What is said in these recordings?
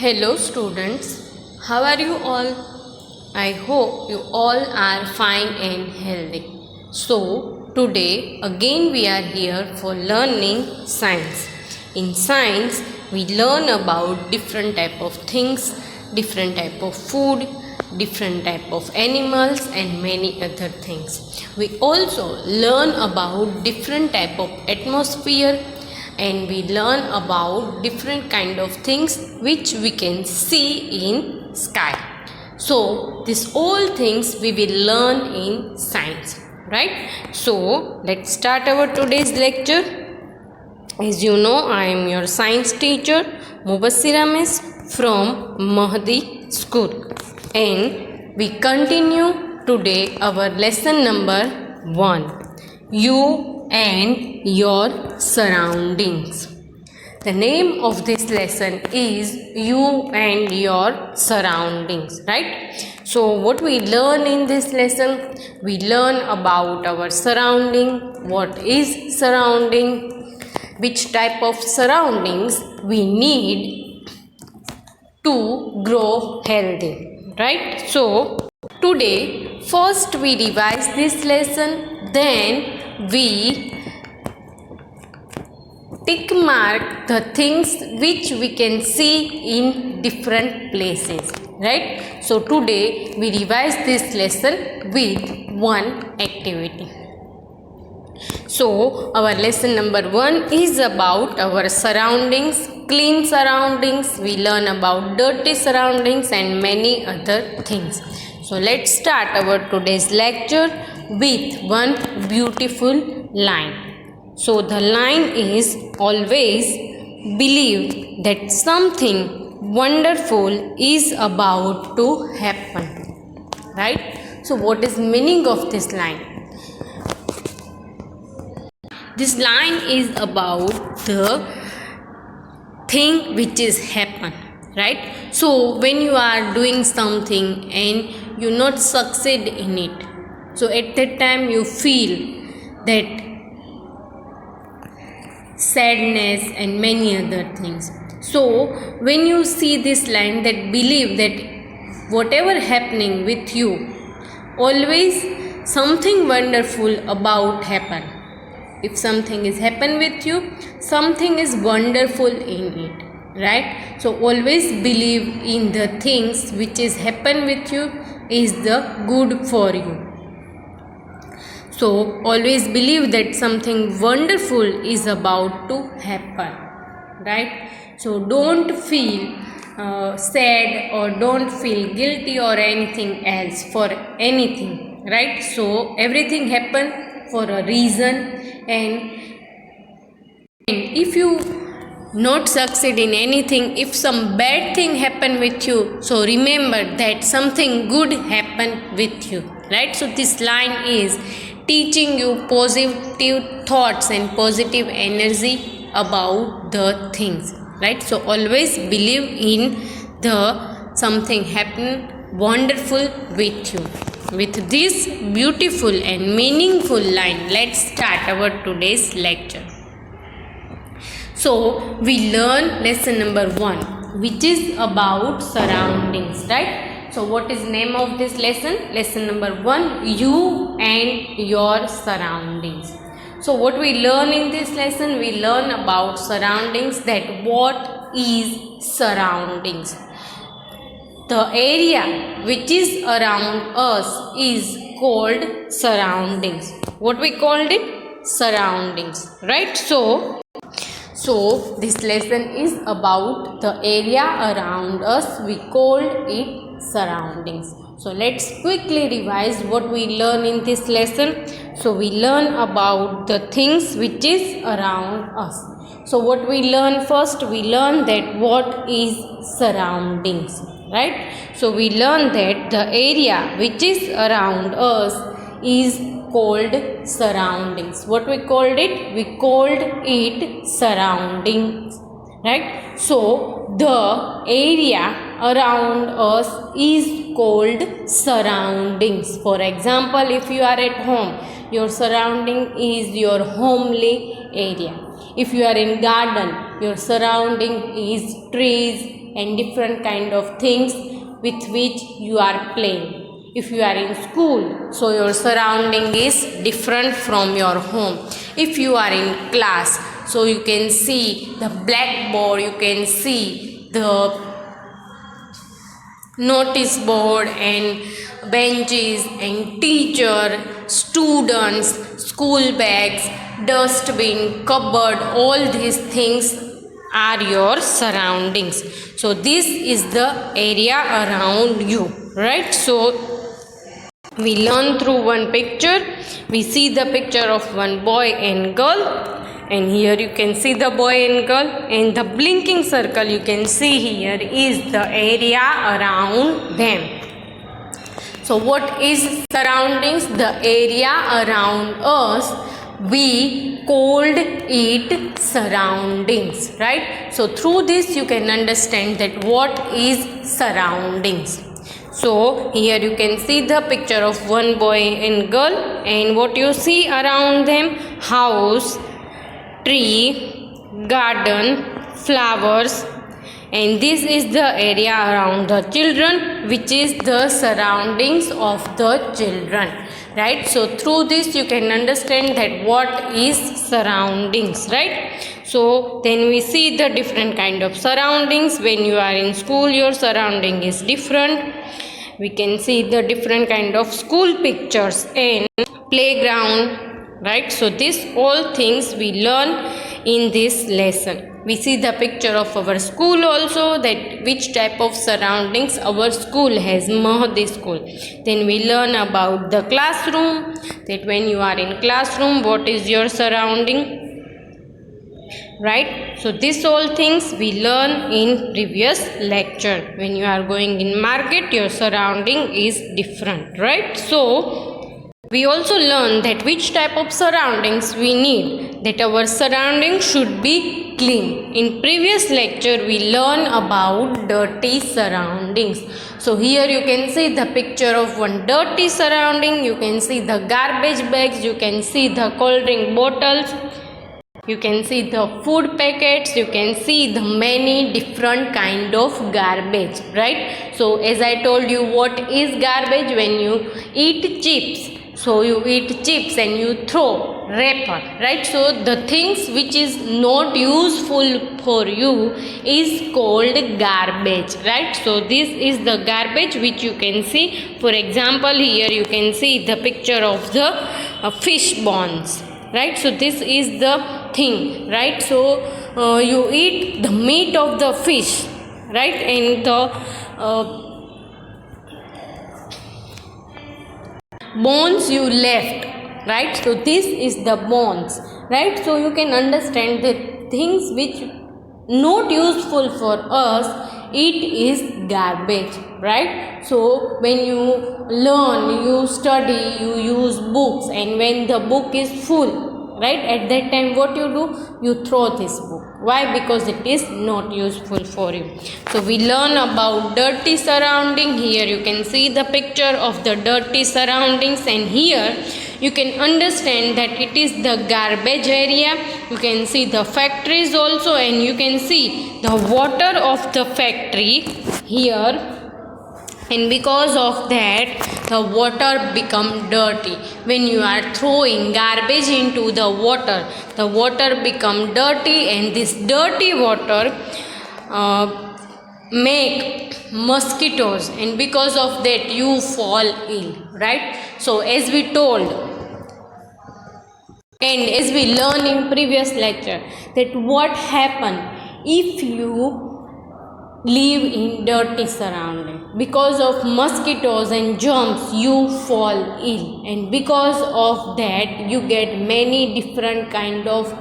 Hello students, how are you all? I hope you all are fine and healthy. So today again we are here for learning science. In science we learn about different type of things, different type of food, different type of animals and many other things. We also learn about different type of atmosphere and we learn about different kind of things which we can see in sky. So these all things we will learn in science, right? So let's start our today's lecture. As you know, I am your science teacher Mubassira Miss from Mahdi School, and we continue today our lesson number 1, you and your surroundings. The name of this lesson is you and your surroundings, right? So what we learn in this lesson, we learn about our surrounding, what is surrounding, which type of surroundings we need to grow healthy, right? So today first we revise this lesson, then we tick mark the things which we can see in different places, right? So today we revise this lesson with one activity. So our lesson number 1 is about our surroundings, clean surroundings. We learn about dirty surroundings and many other things. So let's start our today's lecture with one beautiful line. So the line is always believe that something wonderful is about to happen, right? So what is meaning of this line? This line is about the thing which is happen, right? So when you are doing something and you not succeed in it, so at that time you feel that sadness and many other things. So when you see this line, that believe that whatever happening with you, always something wonderful about happen. If something is happen with you, something is wonderful in it, right? So always believe in the things which is happen with you is the good for you. So always believe that something wonderful is about to happen, right? So don't feel sad or don't feel guilty or anything else for anything, right? So everything happen for a reason, and if you not succeed in anything, if some bad thing happen with you, so remember that something good happen with you, right? So this line is teaching you positive thoughts and positive energy about the things, right? So always believe in the something happen wonderful with you. With this beautiful and meaningful line, let's start our today's lecture. So we learn lesson number 1, which is about surroundings, right? So what is name of this lesson? Lesson number 1, you and your surroundings. So what we learn in this lesson, we learn about surroundings, that what is surroundings. The area which is around us is called surroundings. What we called it? Surroundings, right? So this lesson is about the area around us. We called it surroundings. So let's quickly revise what we learn in this lesson. So we learn about the things which is around us. So what we learn first? We learn that what is surroundings, right? So we learn that the area which is around us is called surroundings. What we called it? We called it surroundings, right? So the area around us is called surroundings. For example, if you are at home, your surrounding is your homely area. If you are in garden, your surrounding is trees and different kind of things with which you are playing. If you are in school, so your surrounding is different from your home. If you are in class, so you can see the blackboard, you can see the notice board and benches and teacher, students, school bags, dustbin, cupboard, all these things are your surroundings. So this is the area around you, right? So we learn through one picture. We see the picture of one boy and girl, and here you can see the boy and girl, and the blinking circle you can see here is the area around them. So what is surroundings? The area around us, we called it surroundings, right? So through this you can understand that what is surroundings. So here you can see the picture of one boy and girl, and what you see around them: house, tree, garden, flowers, and this is the area around the children, which is the surroundings of the children, right? So through this you can understand that what is surroundings, right? So then we see the different kind of surroundings. When you are in school, your surrounding is different. We can see the different kind of school pictures and playground, right? So this all things we learn in this lesson. We see the picture of our school also, that which type of surroundings our school has, Mahadi school. Then we learn about the classroom, that when you are in classroom, what is your surrounding, right? So this all things we learn in previous lecture. When you are going in market, your surrounding is different, right? So we also learn that which type of surroundings we need, that our surroundings should be clean. In previous lecture we learn about dirty surroundings. So here you can see the picture of one dirty surrounding. You can see the garbage bags, you can see the cold drink bottles, you can see the food packets, you can see the many different kind of garbage, right? So as I told you, what is garbage? When you eat chips, so you eat chips and you throw wrapper, right? So the things which is not useful for you is called garbage, right? So this is the garbage which you can see. For example, here you can see the picture of the fish bones, right? So this is the thing, right? So you eat the meat of the fish, right? And the bones you left, right? So this is the bones, right? So you can understand that things which not useful for us, it is garbage, right? So when you learn, you study, you use books, and when the book is full, right, at that time what you do? You throw this book. Why? Because it is not useful for you. So we learn about dirty surrounding. Here you can see the picture of the dirty surroundings, and here you can understand that it is the garbage area. You can see the factories also, and you can see the water of the factory here. And because of that, the water become dirty. When you are throwing garbage into the water become dirty, and this dirty water make mosquitoes, and because of that you fall ill, right? So as we told, and as we learned in previous lecture, that what happen if you live in dirty surrounding? Because of mosquitoes and germs you fall ill, and because of that you get many different kind of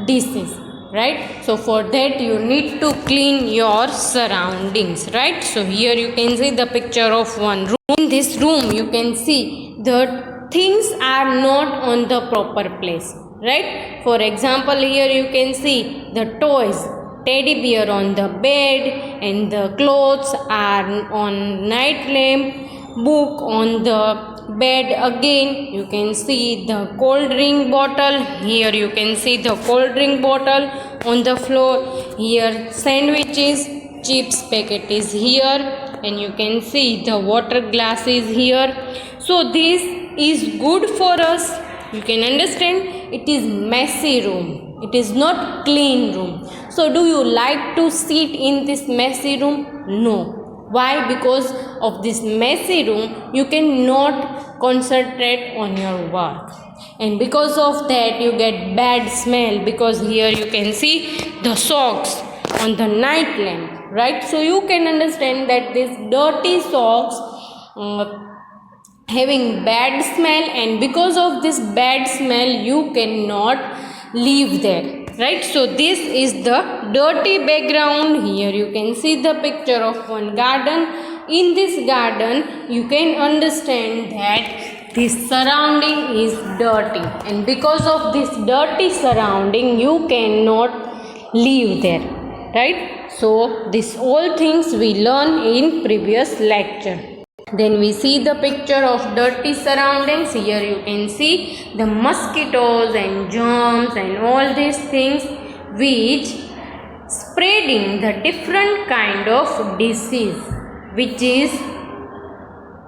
disease, right? So for that you need to clean your surroundings, right? So here you can see the picture of one room. In this room you can see the things are not on the proper place, right? For example, here you can see the toys, teddy bear on the bed, and the clothes are on night lamp, book on the bed again you can see the cold drink bottle. Here you can see the cold drink bottle on the floor. Here sandwiches, chips packet is here, and you can see the water glass is here. So this is good for us. You can understand it is messy room. It is not clean room. So do you like to sit in this messy room? No. Why? Because of this messy room you cannot concentrate on your work, and because of that you get bad smell, because here you can see the socks on the night lamp, right? So you can understand that these dirty socks having bad smell, and because of this bad smell you cannot live there, right? So this is the dirty background. Here you can see the picture of one garden. In this garden you can understand that this surrounding is dirty, and because of this dirty surrounding you cannot live there, right? So these all things we learn in previous lecture. Then we see the picture of dirty surroundings. Here you can see the mosquitoes and germs and all these things which spreading the different kind of disease which is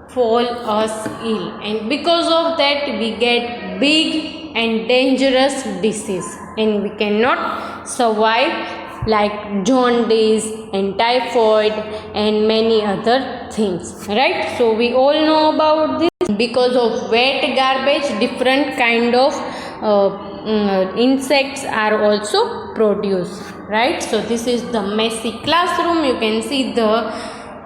fall us ill, and because of that we get big and dangerous disease, and we cannot survive, like jaundice and typhoid and many other things, right? So we all know about this. Because of wet garbage different kind of insects are also produced, right? So this is the messy classroom. You can see the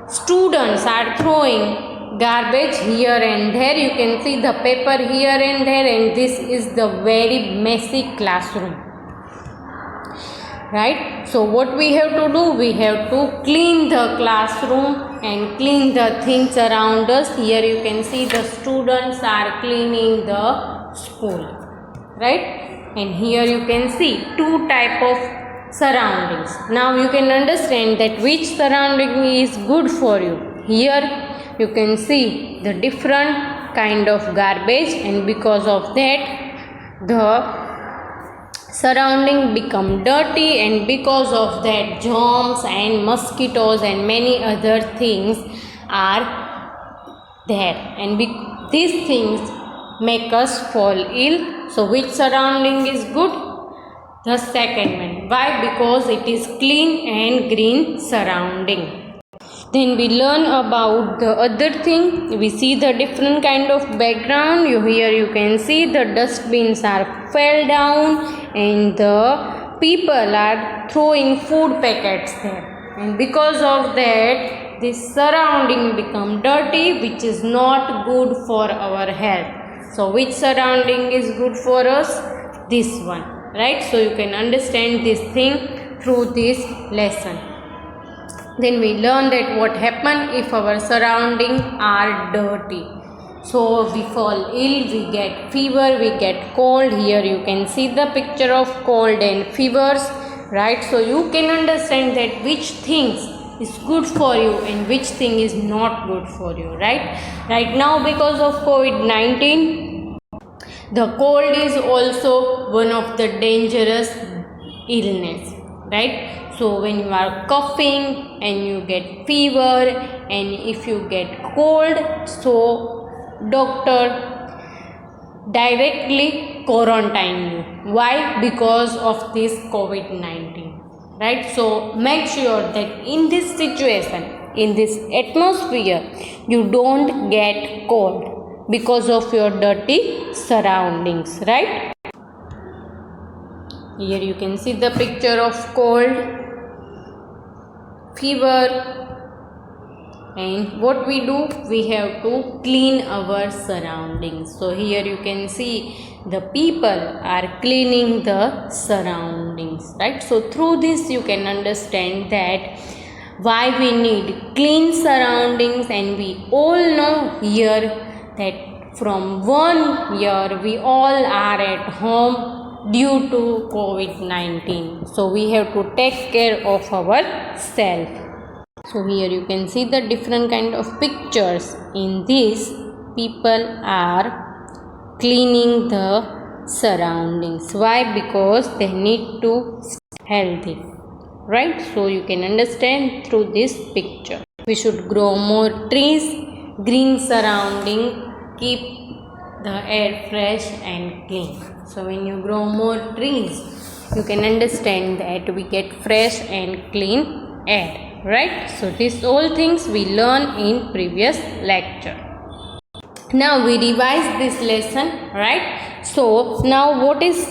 students are throwing garbage here and there. You can see the paper here and there, and this is the very messy classroom, right? So what we have to do, we have to clean the classroom and clean the things around us. Here you can see the students are cleaning the school, right? And here you can see two type of surroundings. Now you can understand that which surrounding is good for you. Here you can see the different kind of garbage, and because of that the surrounding become dirty, and because of that germs and mosquitoes and many other things are there, and these things make us fall ill. So which surrounding is good? The second one. Why? Because it is clean and green surrounding. Then we learn about the other thing. We see the different kind of background. Here you can see the dustbins are fell down, and the people are throwing food packets there, and because of that this surrounding become dirty, which is not good for our health. So which surrounding is good for us? This one, right? So you can understand this thing through this lesson. Then we learn that what happen if our surroundings are dirty. So we fall ill, we get fever, we get cold. Here you can see the picture of cold and fevers, right? So you can understand that which things is good for you and which thing is not good for you, right? Right now because of COVID-19, the cold is also one of the dangerous illness, right? So when you are coughing and you get fever, and if you get cold, so doctor directly quarantine you. Why? Because of this COVID-19, right? So make sure that in this situation, in this atmosphere, you don't get cold because of your dirty surroundings, right? Here you can see the picture of cold, fever, and what we do, we have to clean our surroundings. So here you can see the people are cleaning the surroundings, right? So through this you can understand that why we need clean surroundings, and we all know here that from 1 year we all are at home due to COVID-19. So we have to take care of ourselves. So here you can see the different kind of pictures. In this people are cleaning the surroundings. Why? Because they need to stay healthy, right? So you can understand through this picture. We should grow more trees, green surrounding, keep the air fresh and clean. So when you grow more trees, you can understand that we get fresh and clean air, right? So these all things we learn in previous lecture. Now we revise this lesson, right? So now what is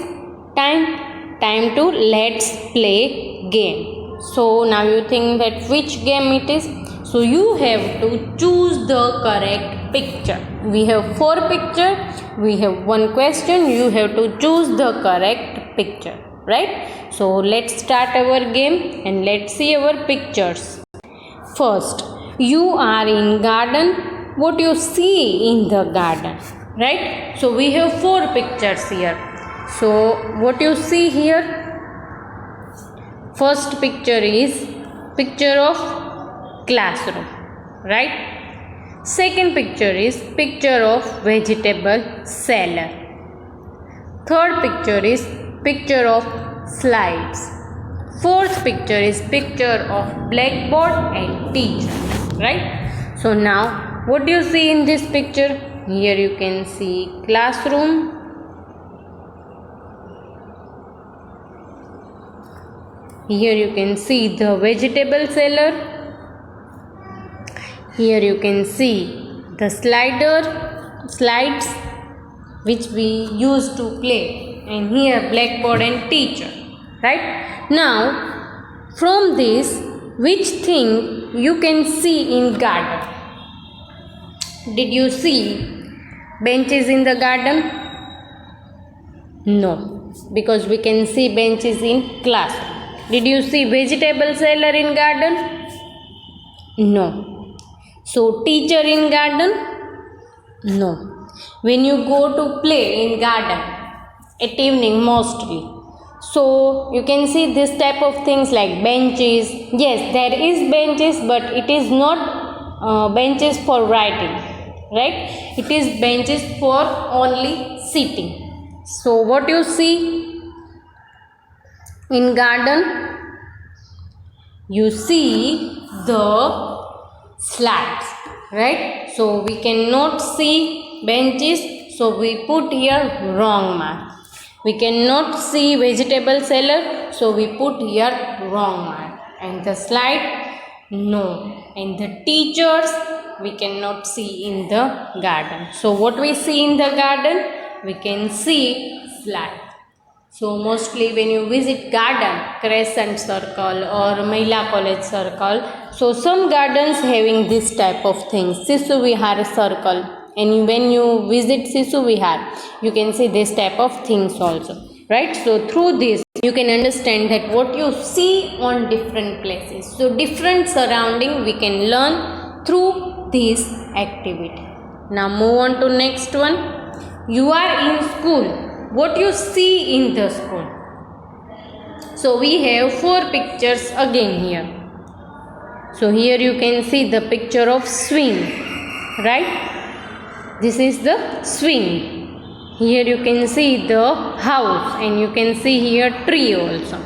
time? Time to let's play game. So now you think that which game it is? So you have to choose the correct picture. We have 4 pictures. We have 1 question. You have to choose the correct picture, right? So let's start our game and let's see our pictures. First, you are in garden. What you see in the garden, right? So we have 4 pictures here. So what you see here? First picture is picture of classroom, right? Second picture is picture of vegetable seller. Third picture is picture of slides. Fourth picture is picture of blackboard and teacher, right? So now what do you see in this picture? Here you can see classroom. Here you can see the vegetable seller. Here you can see the slides which we used to play, and here blackboard and teacher, right? Now from this, which thing you can see in garden? Did you see benches in the garden? No, because we can see benches in classroom. Did you see vegetable seller in garden? No. So teacher in garden? No. When you go to play in garden at evening mostly, so you can see this type of things like benches. Yes, there is benches, but it is not benches for writing, right? It is benches for only sitting. So what you see in garden? You see the slides, right? So we cannot see benches, so we put here wrong mark. We cannot see vegetable seller, so we put here wrong mark. And the slide? No. And the teachers? We cannot see in the garden. So what we see in the garden? We can see slide. So mostly when you visit garden, Crescent Circle or Mahila College Circle, so some gardens having this type of things, Sisu Vihar Circle, and when you visit Sisu Vihar, you can see this type of things also, right? So through this, you can understand that what you see on different places. So different surrounding we can learn through this activity. Now move on to next one. You are in school. What you see in the school? So we have 4 pictures again here. So here you can see the picture of swing, right? This is the swing. Here you can see the house, and you can see here tree also.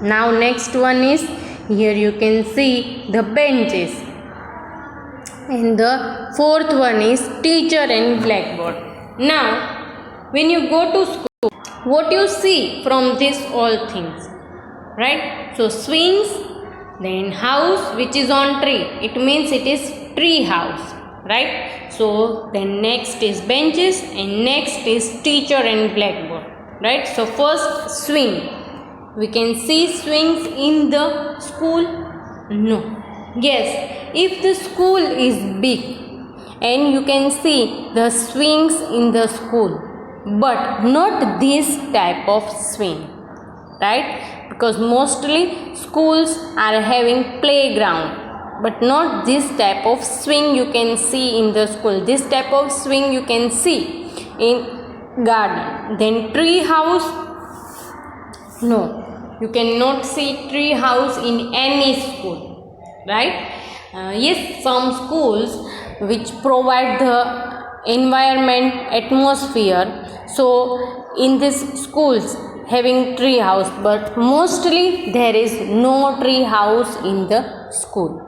Now next one is, here you can see the benches, and the 4th one is teacher and blackboard. Now when you go to school, what you see from these all things, right? So swings, then house which is on tree, it means it is tree house, right? So then next is benches, and next is teacher and blackboard, right? So first swing, we can see swings in the school? No. Yes, if the school is big and you can see the swings in the school, but not this type of swing, right? Because mostly schools are having playground, but not this type of swing you can see in the school. This type of swing you can see in garden. Then tree house? No, you cannot see tree house in any school, right? Yes, some schools which provide the environment, atmosphere. So in these schools having tree house, but mostly there is no tree house in the school.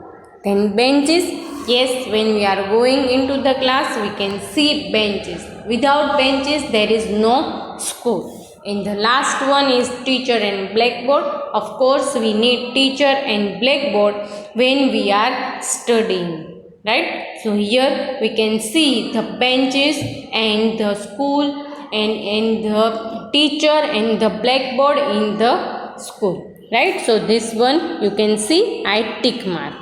Then benches, yes, when we are going into the class we can see benches. Without benches there is no school. And the last one is teacher and blackboard. Of course we need teacher and blackboard when we are studying, right? So here we can see the benches and the school and the teacher and the blackboard in the school, right? So this one you can see I tick mark.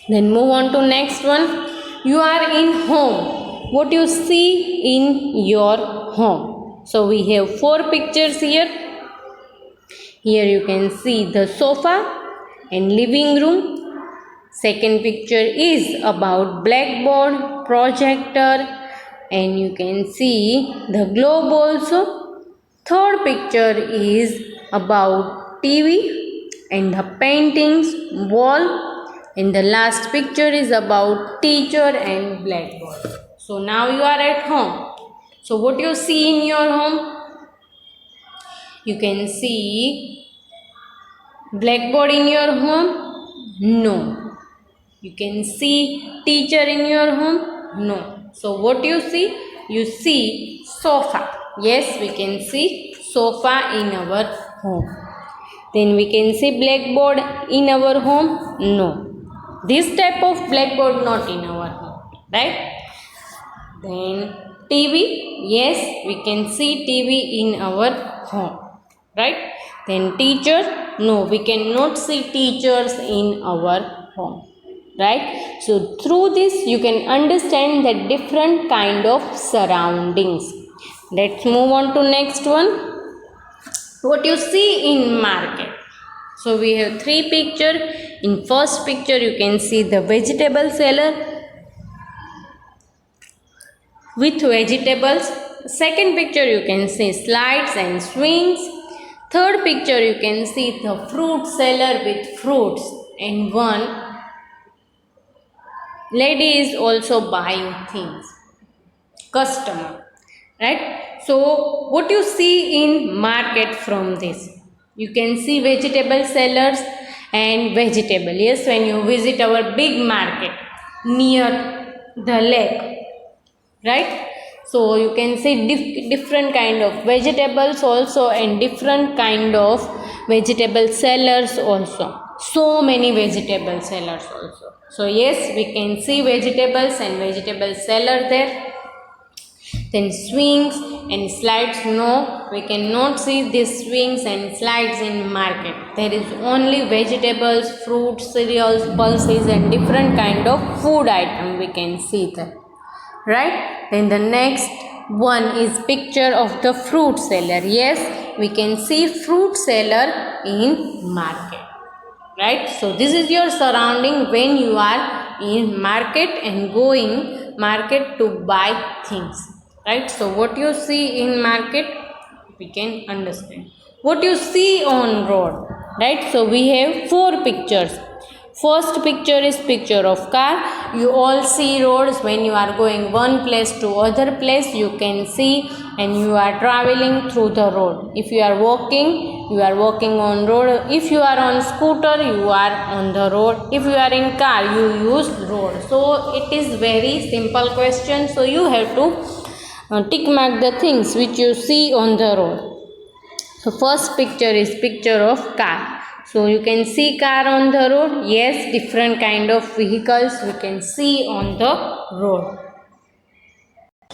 Then move on to next one. You are in home. What you see in your home? So we have 4 pictures here. Here you can see the sofa and living room. Second picture is about blackboard, projector, and you can see the globe also. Third picture is about TV and the paintings, wall. And the last picture is about teacher and blackboard. So now you are at home. So what you see in your home? You can see blackboard in your home? No. You can see teacher in your home? No. So what you see? You see sofa. Yes, we can see sofa in our home. Then we can see blackboard in our home? No. This type of blackboard not in our home, right? Then TV, yes, we can see TV in our home, right? Then teacher, no, we cannot see teachers in our home, right? So through this you can understand the different kind of surroundings. Let's move on to next one. What you see in market? So we have 3 pictures. In first picture you can see the vegetable seller with vegetables. Second picture you can see slides and swings. Third picture you can see the fruit seller with fruits, and one lady is also buying things, customer, right? So what you see in market from this? You can see vegetable sellers and vegetable. Yes, when you visit our big market near the lake, right? So you can see different kind of vegetables also and different kind of vegetable sellers also. So many vegetable sellers also. So yes, we can see vegetables and vegetable seller there. Then swings and slides, no, we cannot see these swings and slides in market. There is only vegetables, fruits, cereals, pulses and different kind of food item we can see there, right? Then the next one is picture of the fruit seller. Yes, we can see fruit seller in market, right? So this is your surrounding when you are in market and going market to buy things, right? So what you see in market we can understand. What you see on road, right? So we have 4 pictures. First picture is picture of car. You all see roads when you are going one place to other place, you can see, and you are traveling through the road. If you are walking, you are walking on road. If you are on scooter, you are on the road. If you are in car, you use road. So it is very simple question. So you have to tick mark the things which you see on the road. So first picture is picture of car. So you can see car on the road. Yes, different kind of vehicles we can see on the road.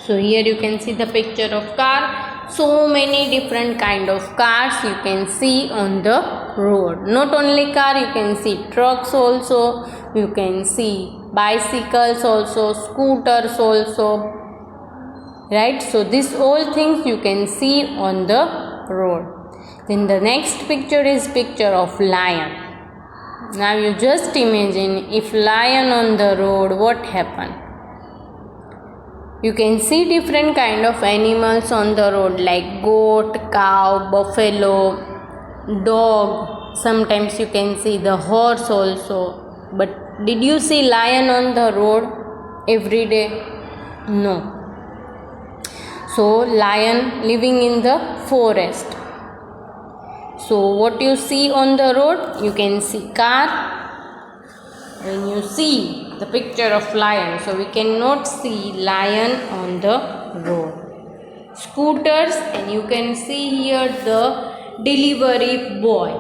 So here you can see the picture of car. So many different kind of cars you can see on the road. Not only car, you can see trucks also. You can see bicycles also, scooters also, right? So these all things you can see on the road. Then the next picture is picture of lion. Now you just imagine if lion on the road, what happened? You can see different kind of animals on the road like goat, cow, buffalo, dog. Sometimes you can see the horse also. But did you see lion on the road every day? No. So lion living in the forest. So what you see on the road? You can see car. When you see the picture of lion, so we cannot see lion on the road. Scooters, and you can see here the delivery boy,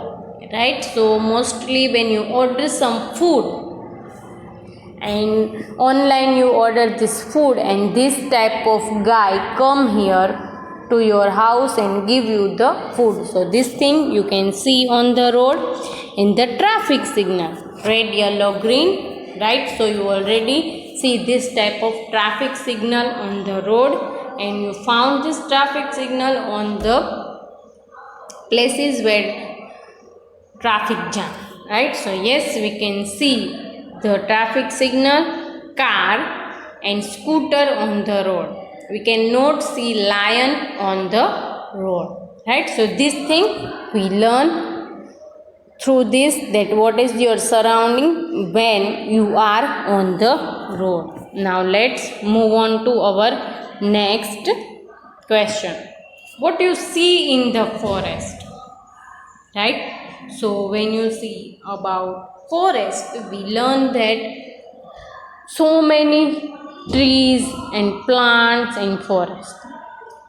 right? So mostly when you order some food and online you order this food, and this type of guy come here to your house and give you the food. So this thing you can see on the road. In the traffic signal, red, yellow, green, right? So you already see this type of traffic signal on the road, and you found this traffic signal on the places where traffic jam, right? So yes, we can see the traffic signal, car and scooter on the road. We cannot see lion on the road, right? So this thing we learn through this, that what is your surrounding when you are on the road. Now let's move on to our next question. What you see in the forest, right? So when you see about forest, we learn that so many trees and plants in forest.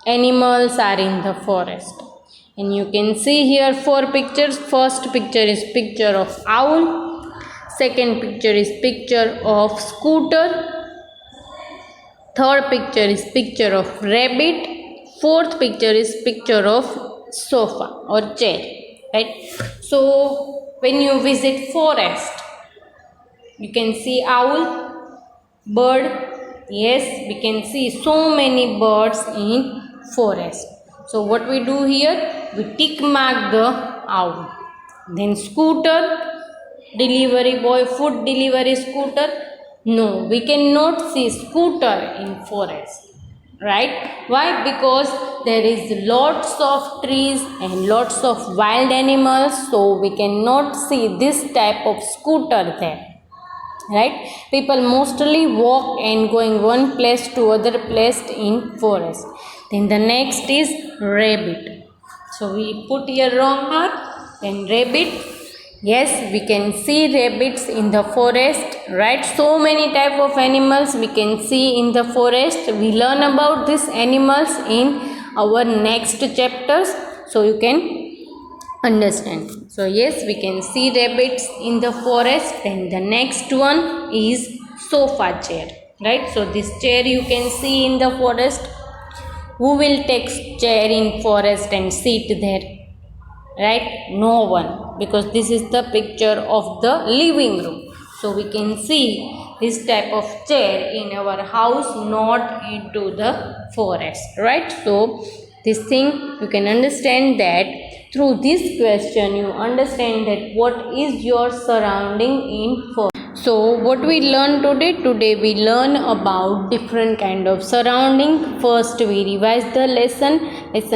Animals are in the forest. And you can see here 4 pictures. First picture is picture of owl. Second picture is picture of scooter. Third picture is picture of rabbit. Fourth picture is picture of sofa or chair, right? So when you visit forest, you can see owl, bird. Yes, we can see so many birds in forest. So what we do here? We tick mark the owl. Then scooter, delivery boy, food delivery scooter. No, we cannot see scooter in forest, right? Why? Because there is lots of trees and lots of wild animals, so we cannot see this type of scooter there, right? People mostly walk and going one place to other place in forest. Then the next is rabbit. So we put here wrong mark. Then rabbit. Yes, we can see rabbits in the forest, right? So many type of animals we can see in the forest. We learn about these animals in our next chapters, so you can understand. So yes, we can see rabbits in the forest. Then the next one is sofa chair, right? So this chair you can see in the forest. Who will take chair in forest and sit there, right? No one, because this is the picture of the living room. So we can see this type of chair in our house, not into the forest, right? So this thing you can understand that through this question you understand that what is your surrounding in forest. So what we learn today we learn about different kind of surrounding. First we revise the lesson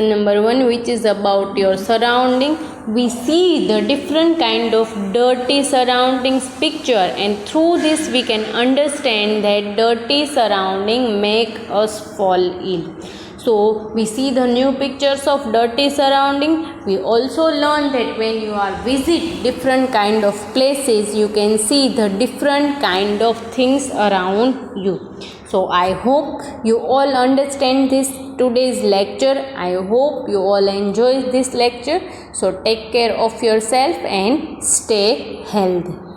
number 1, which is about your surrounding. We see the different kind of dirty surroundings picture, and through this we can understand that dirty surrounding make us fall ill. So we see the new pictures of dirty surrounding. We also learn that when you are visit different kind of places, you can see the different kind of things around you. So I hope you all understand this today's lecture. I hope you all enjoy this lecture. So take care of yourself and stay healthy.